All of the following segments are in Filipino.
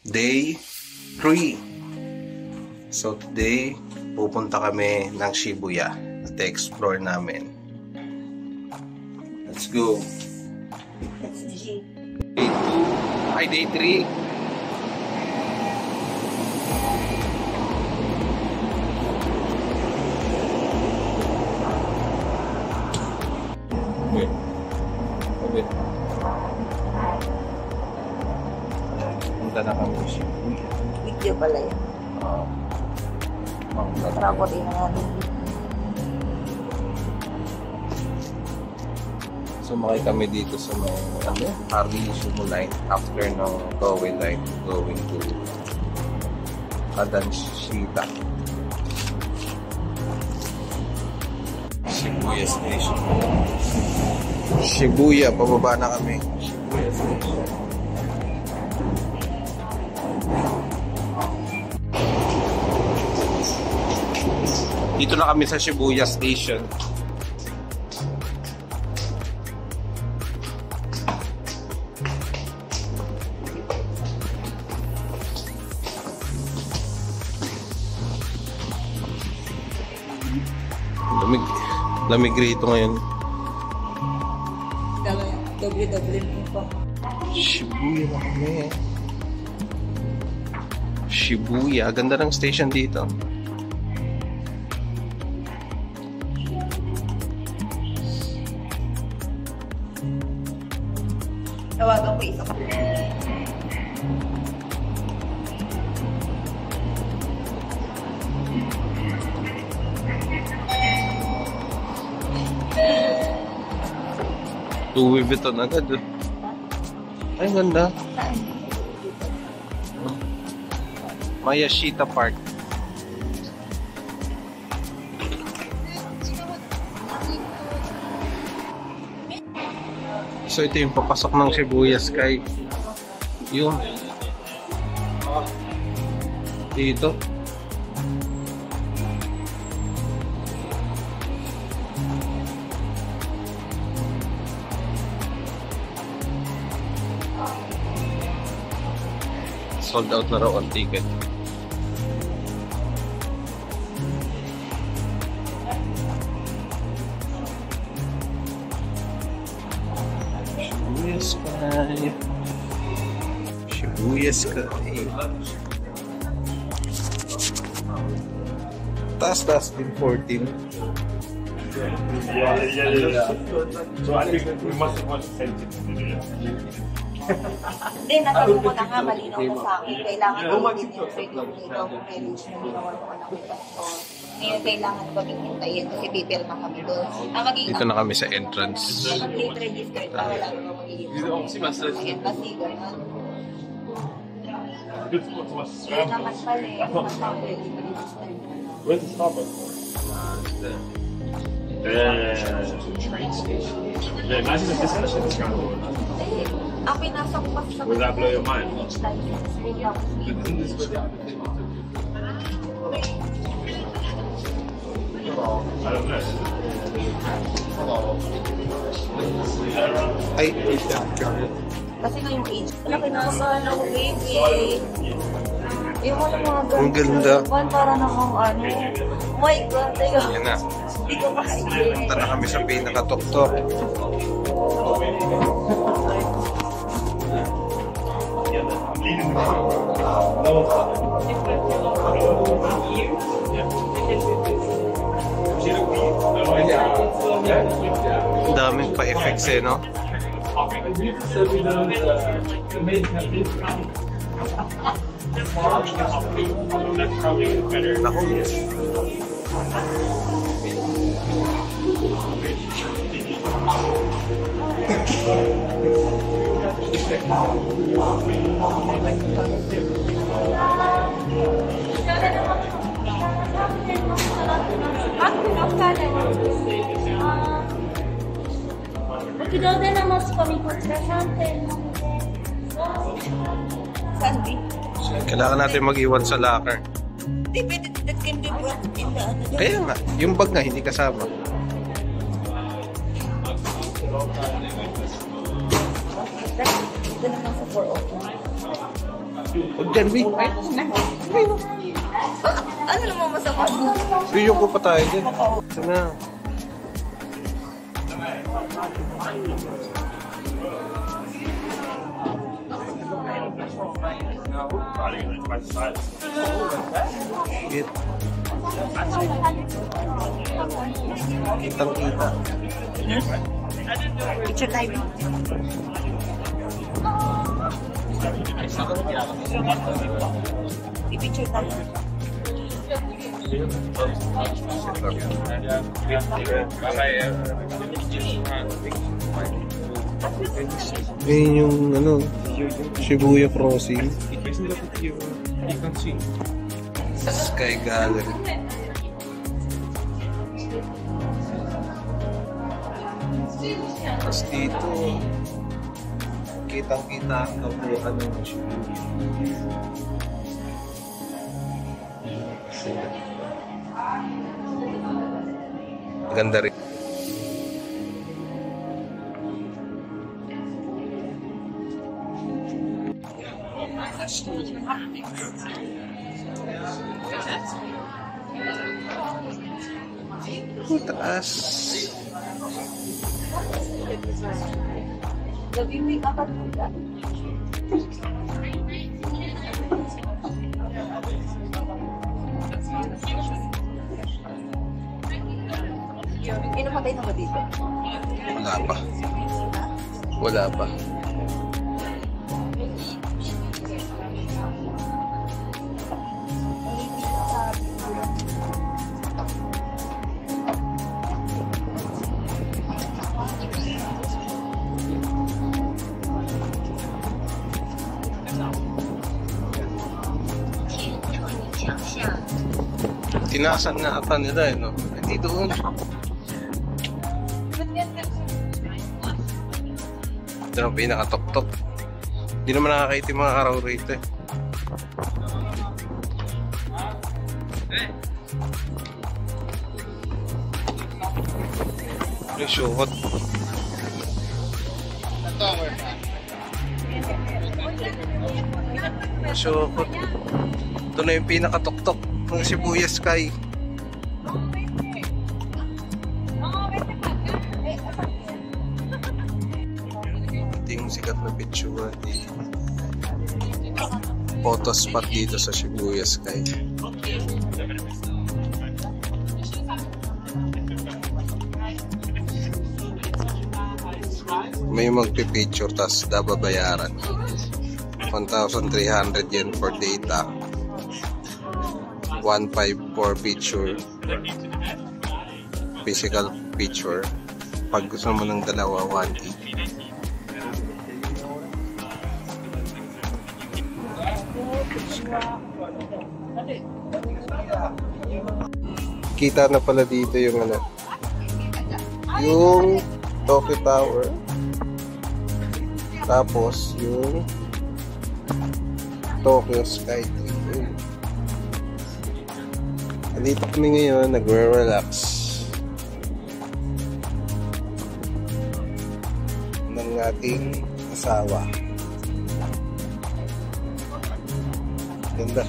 Day 3. So today, pupunta kami ng Shibuya at explore namin. Let's go. Day 2. Ay, day 3. Punta na kami sa Shibuya. Video pala yun. Sarap ko rin natin. Sumakay kami dito sa may Harley-Sumo line after ng Kowe line going to Kadanshita. Shibuya Station. Shibuya, pababa na kami. Shibuya Station. Dito na kami sa Shibuya Station. Lamig rito ngayon. Doble po. Shibuya na kami. Shibuya. Ganda ng station dito. Tawagan ko isa. Louis Vuitton agad. Ay, ganda. Mayashita Park. So ito yung papasok ng Shibuya Sky. Yung dito. Sold out na raw ang ticket. Shibuya Sky. Shibuya Sky. Taas din 14. Yeah. So I think we must have watched the same video. Hindi, natanong ko na nga, malinaw na sa akin. Kailangan ko din yung dito kung may reach na ginawa ko ng investor. Ngayon, kailangan ko din hintayin kasi pipirma kami doon. Dito na kami sa entrance. Mag-late register pa, wala naman mag-iisip. Embassy, gano'n. Yun naman pala eh. Where's the Starbucks? Train station. Yeah, imagine if this actually was going on. Ang pinasok pa sa... Will that blow your mind? I don't know. Ay, Kasi nga yung age. Wala kinasaan ako, baby. Yung mga ang ganda. Para namang ano. Oh my God, tayo. Yan na. Hindi ko makaigil. Punta na kami sa pinakatok-tok. Daming pa-effects eh, no? Kailangan naman kami kontrasante. Sandy? Kailangan natin mag-iwan sa locker. Hindi, pwede that can be brought in the ano. Kaya nga, yung bag nga hindi kasama. Ito naman sa 401. Huwag dyan, Vic. Ano naman masama? Video ko pa tayo dyan. Sana. Shit. Kitang-kita. Picture tayo. I-picture tayo. Ngayon yung ano, Shibuya Crossing. Sky Gallery. Tapos dito, kitang-kita ang kabuuan ng Shibuya. Maganda rin. Taas. Gabi may kapatid. Inumatay na ba dito? Wala pa. Wala pa. Tinasan na ata nila, no? Hindi doon. Ito ang pinakatok-tok. Hindi naman nakakaitim mga araw rito eh. May shot. Shot. Ito na yung pinakatok-tok ng Shibuya Sky. Yung sikat na picture di photo spot dito sa Shibuya Sky. May magpipicture tas babayaran 1,300 yen for data, 1,500 for picture, physical picture. Pag gusto mo ng dalawa, 1,800. Kita na pala dito yung ano, yung Tokyo Tower, tapos yung Tokyo Sky Tree. Dito kami ngayon, nagre-relax ng ating asawa. Ganda.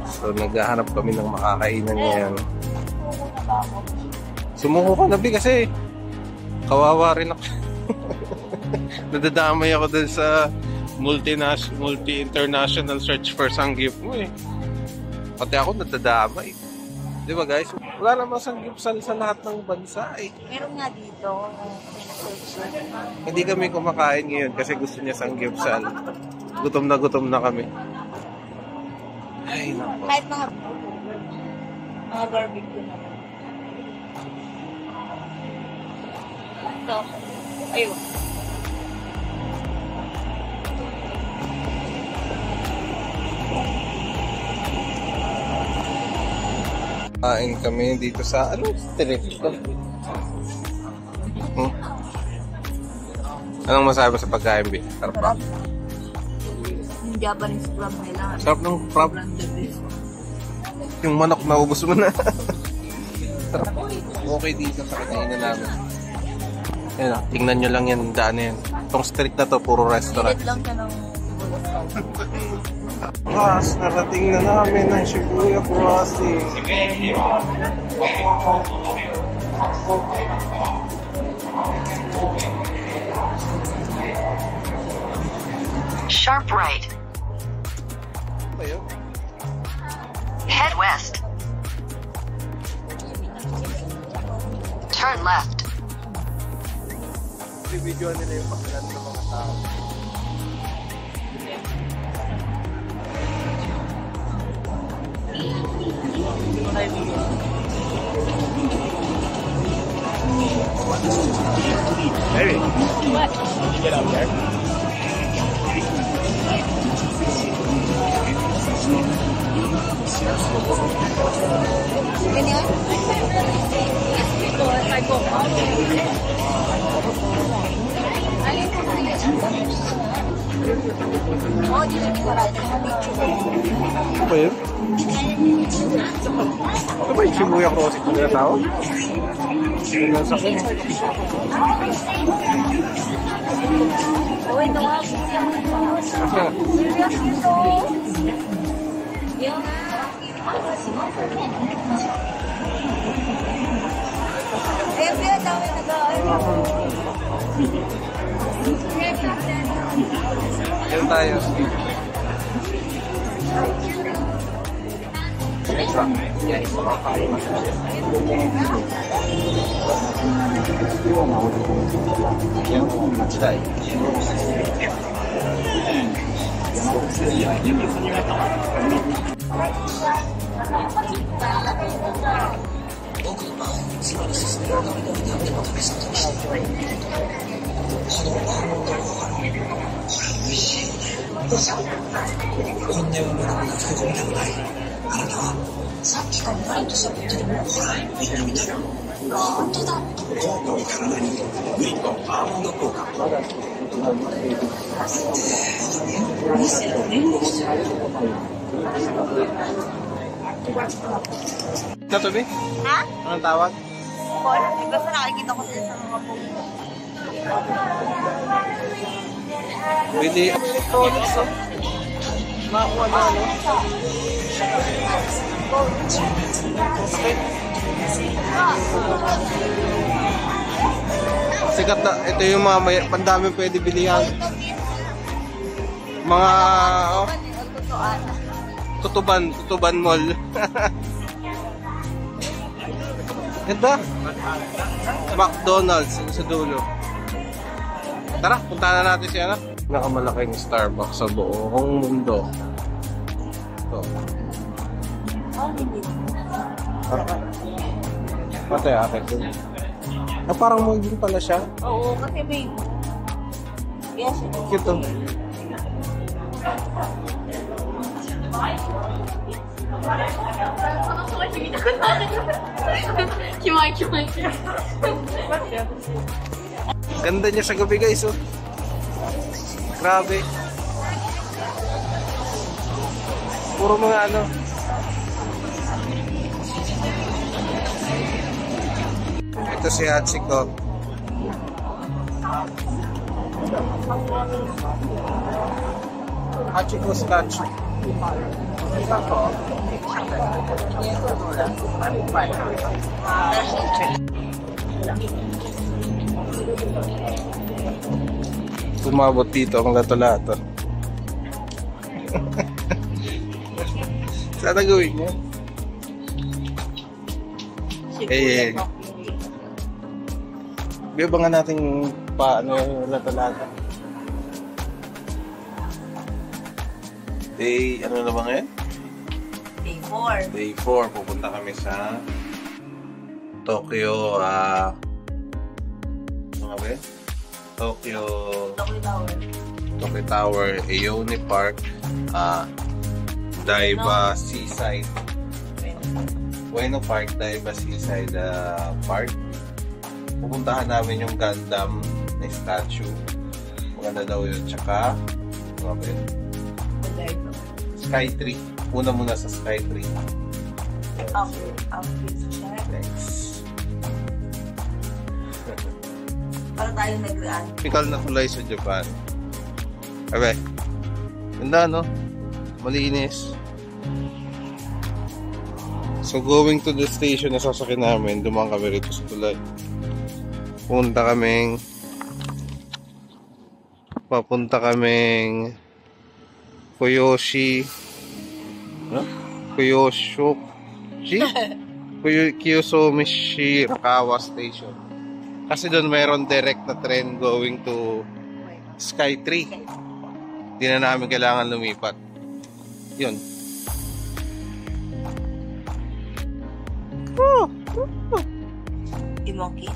So naghahanap kami ng makakainan ngayon. Sumuko ka na bi kasi kawawa rin ako. Nadadamay ako dun sa multi-international search for sanggip mo eh. Pati ako nadadamay. Di ba guys? Wala namang sanggipsal sa lahat ng bansa eh. Meron nga dito. Hindi kami kumakain ngayon kasi gusto niya sanggipsal. Gutom na kami. Ay, nako. Kahit mga barbecue naman. So, ayun. Kain kami dito sa ano? Street ko. Anong masabi sa pagkain, B? Sarap ba? Yung Japanese crab nila. Sarap ng crab. Yung manok na ubos mo na. Sarap. Okay dito sa kinainan namin. Ayan, tingnan nyo lang yan, daan na yan. Itong street na to, puro restaurant. Pilit lang siya ng Mas, narating na namin ang Shibuya Crossing. Sharp right. Ayun. Head west. Turn left. Video nila yung pakilan ng mga tao. Maybe. What? Did you get out there? Ganyan? Oo, dito yung sarado. Ano ba yun? Ano ba yung Shibuya Crossing na tinatawag? Yung nasa akin. Uy, ito nga. Eh, kaya dami nag-aaral. Yan tayo. Natubi? Ha? Anong tawag? Paul, basta nakikita ko sila sa mga pumunta. Bili electronics, oh. Makakuha na, ano? Okay. Sikat na. Ito yung mga pandaming pwede bilihan. Mga, oh, Tutuban Mall. Ganda. McDonald's sa dulo. Tara, punta na natin siya na. Nakamalaking Starbucks sa buong mundo. Ito. Patay akin dun. Ah, parang mo din pala siya. Oo, kasi may... Yes, Cute, oh. Ganda niya sa gabi, guys, oh. Grabe. Puro mga ano. Ito si Hachiko. Hachiko Scotch. Tumabot dito ang lato-lato. Sana gawin niya. Eh, biyabangan natin paano yung lato-lato. Day, ano na ba ngayon? Day 4. Day 4, pupunta kami sa Tokyo, ano ba yun? Tokyo Tower, Aeon Park, Daiba Seaside, Ueno Park, Daiba Seaside Park. Pupuntahan namin yung Gundam na statue. Maganda daw yun. Tsaka, ano ba yun? Sky Tree. Una muna sa Sky Tree. Next. Para tayo nag-react. Typical na kulay sa Japan. Okay. Ganda, no? Malinis. So, going to the station na sasakyan namin, dumaan kami rito sa tulay. Papunta kaming Kiyosomishi Rakawa Station. Kasi doon mayroon direct na train going to Sky 3. Hindi na namin kailangan lumipat. Yun. Imoki.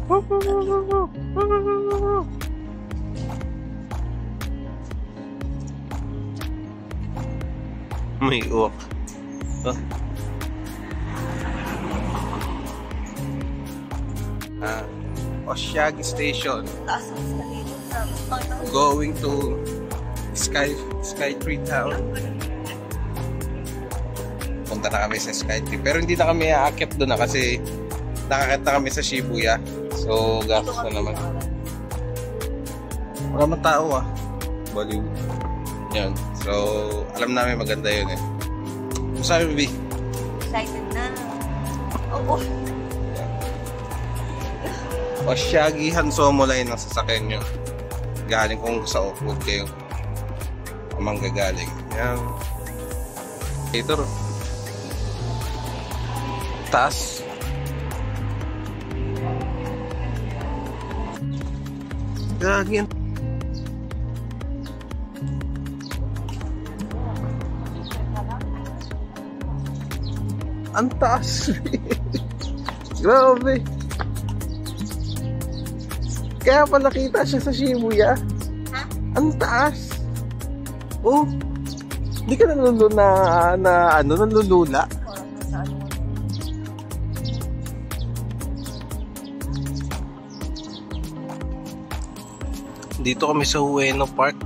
May uwak. Oshiagi Station. Going to Sky 3 Town. Punta na kami sa Sky 3. Pero hindi na kami aakyat doon kasi nakakita kami sa Shibuya. So, gastos na naman. Wala man tao Baliw. Yan. So, alam namin maganda yun Sabi mo, B? Excited na. Oo. Oshiagi Hansomo line ang sasakyan nyo. Galing kung sa off-road kayo. Amang gagaling. Yan. Ito. Taas. Gagin. Ang taas. Grabe. Kaya pala kita siya sa Shibuya. Ha? Ang taas. Oh. Hindi ka nanlulula. Dito kami sa Ueno Park.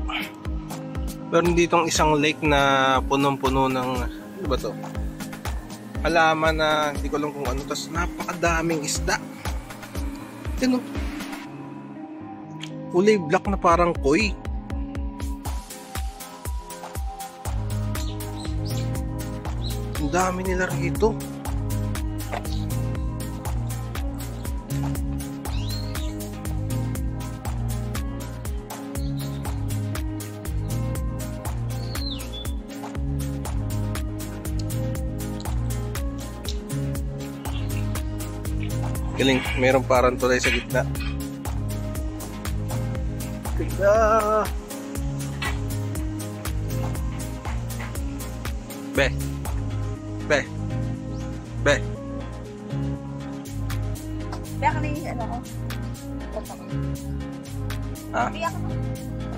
Meron ditong isang lake na punong-puno ng ano ba to? Halaman na hindi ko alam kung ano, tas napakadaming isda. Tignan mo. Kulay black na parang koi. Ang dami nila rito. Galing, mayroong parang tulay sa gitna. Ganda! Be! Be! Be! Kaya ka na yung ano ko. Ha? Kaya ka na.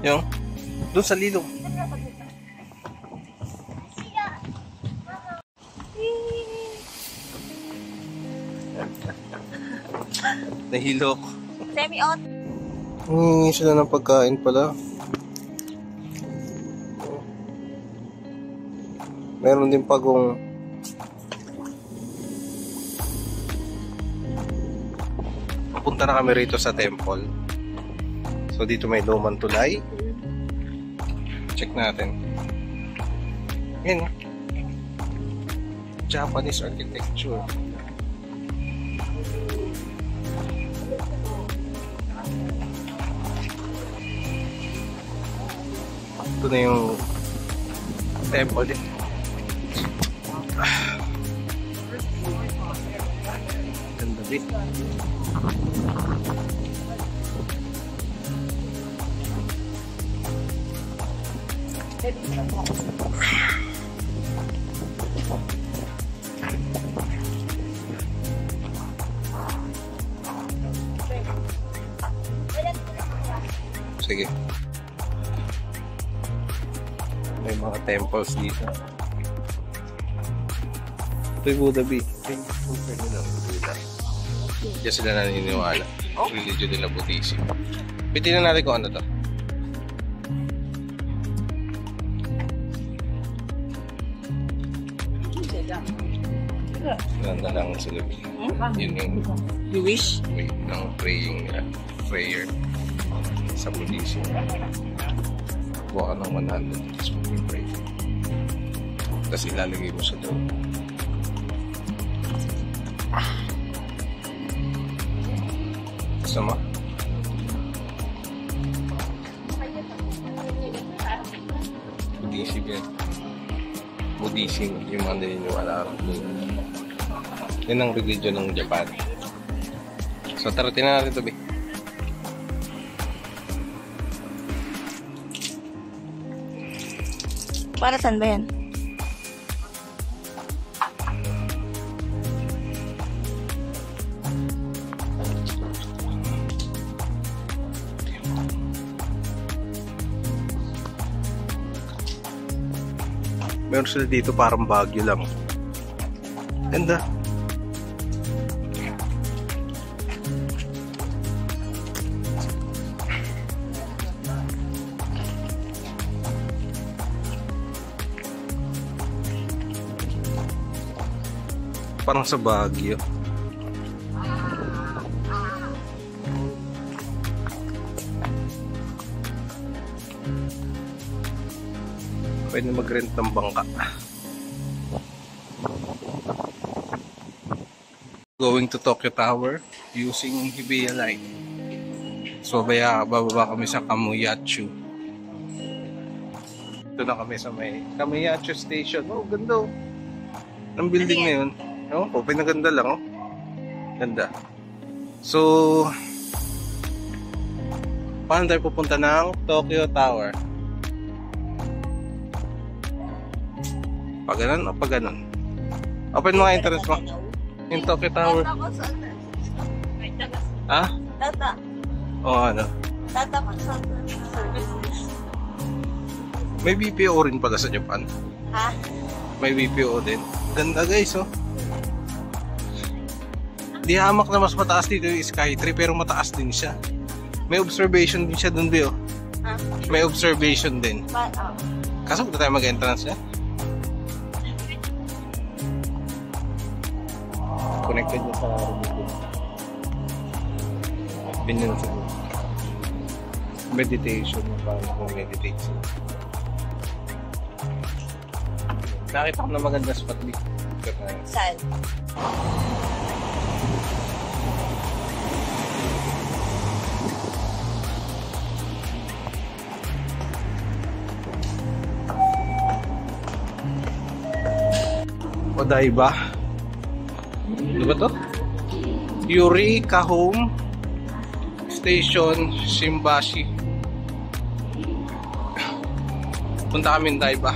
Yung? Doon sa lilo. Nahilo ko. Semi-out. Hingi sila ng pagkain pala. Meron din pagong papunta na kami rito sa temple. So dito may lumang tulay. Check natin. Yan. Japanese architecture. Ito na yung temple din. Ganda din. Sige. May mga temples dito. Ito yung Buddha B. Diyan sila naniniwala. Religion nila Buddhism. Pitin na natin kung ano to. Ganda lang sila. Yun yung wish? way ng praying nila. Prayer sa Buddhism. Kuha ka ng 100. Tapos mag-break. Tapos ilalagay mo sa loob. Gusto mo? Budisig yan. Budisig yung mga naniniwala ko. Yan ang religion ng Japan. So tara, tinan natin ito, be. Para saan ba yan? Meron sila dito parang Baguio lang. Ganda. Parang sa Baguio. Pwede mag-rent ng bangka. Going to Tokyo Tower using Hibiya Line. So bababa kami sa Kamuyachu. Ito na kami sa may Kamuyachu Station. Oh, ganda oh. Ang building na yun. Oh, pinaganda lang oh. Ganda. So, paano tayo pupunta ng Tokyo Tower? Pag ganun o pag ganun? Open mo nga internet mo. Yung Tokyo Tower. Ha? Tata. O ano? Tata consultant services. May BPO rin pala sa Japan. Ha? May BPO din. Ganda guys oh. Di hamak na mas mataas dito yung Skytree pero mataas din siya. May observation din siya dun di oh. Ha? May observation din. Kaso punta tayo mag-entrance niya. Connected na sa religion. Binyan sa meditation na parang kung meditate siya. Nakita ko na maganda spot dito. Saan? Odaiba. Ano ba to? Eureka Home Station Shimbashi. Punta kami ng Odaiba.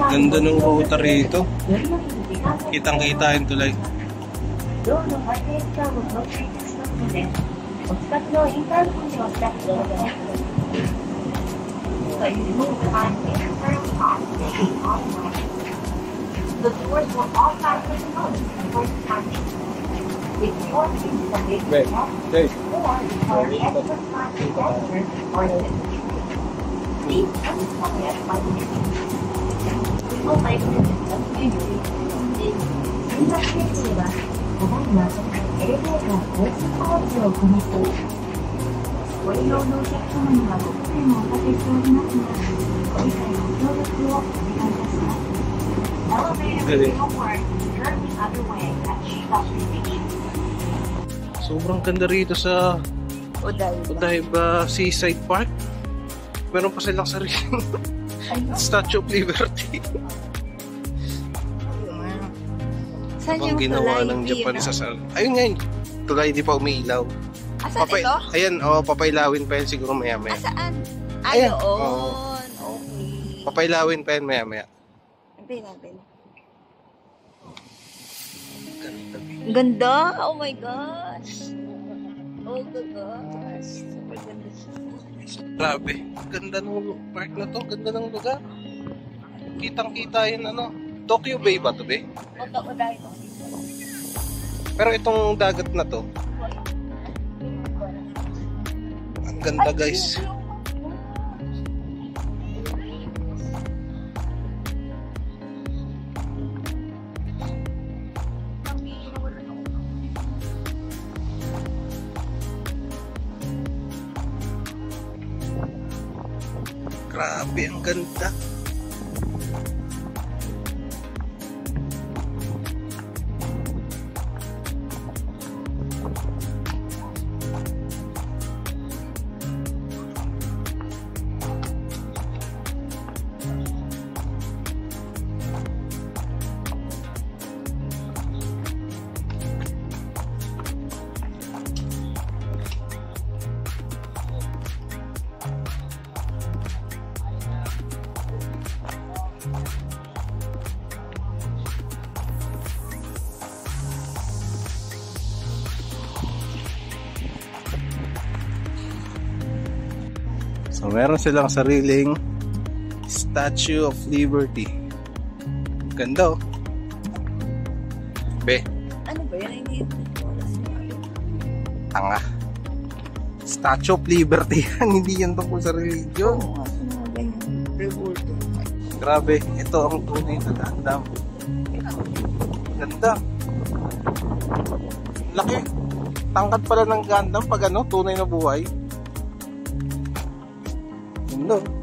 Ganda ng ruta rito. Kitang-kita yung tulay. The doors will all fasten closed before departing. If you are using the big or require extra time to enter or assist, please contact us by the name. We will like to discuss usually in the case ofただいまエレベーター放置工事を行っています。ご利用のお客様にはご不便をおかけしておりますので、ご理解ご協力をお願いいたします。Elevator work currently underway at Shibashi Station. Sobrang ganda rito sa Odaiba Seaside Park. Meron pa silang sariling Statue of Liberty. Saan yung ginawa tulay? ng Japan sa ayun nga yun. Tulay di pa umiilaw. Saan ito? Ayan, oh, papailawin pa yan siguro maya maya. Saan? Ayan. Ayoon. Oh. Okay. Papailawin pa yan maya maya. Natin. Ganda! Oh my gosh! Oh my gosh! Super ganda siya. Grabe. Ganda ng park na to. Ganda ng lugar. Kitang-kita yun ano. Tokyo Bay ba to, be? Odaiba. Pero itong dagat na to. Ang ganda guys. Grabe, ang ganda. So, meron silang sariling Statue of Liberty. Ganda, oh. Be, Ano ba yan? Hindi tanga. Statue of Liberty yan. Hindi yan tungkol sa religion. revolto. Grabe, ito ang tunay na Gundam. Ganda. Laki. Tangkad pala ng Gundam pag ano, tunay na buhay. Ganda.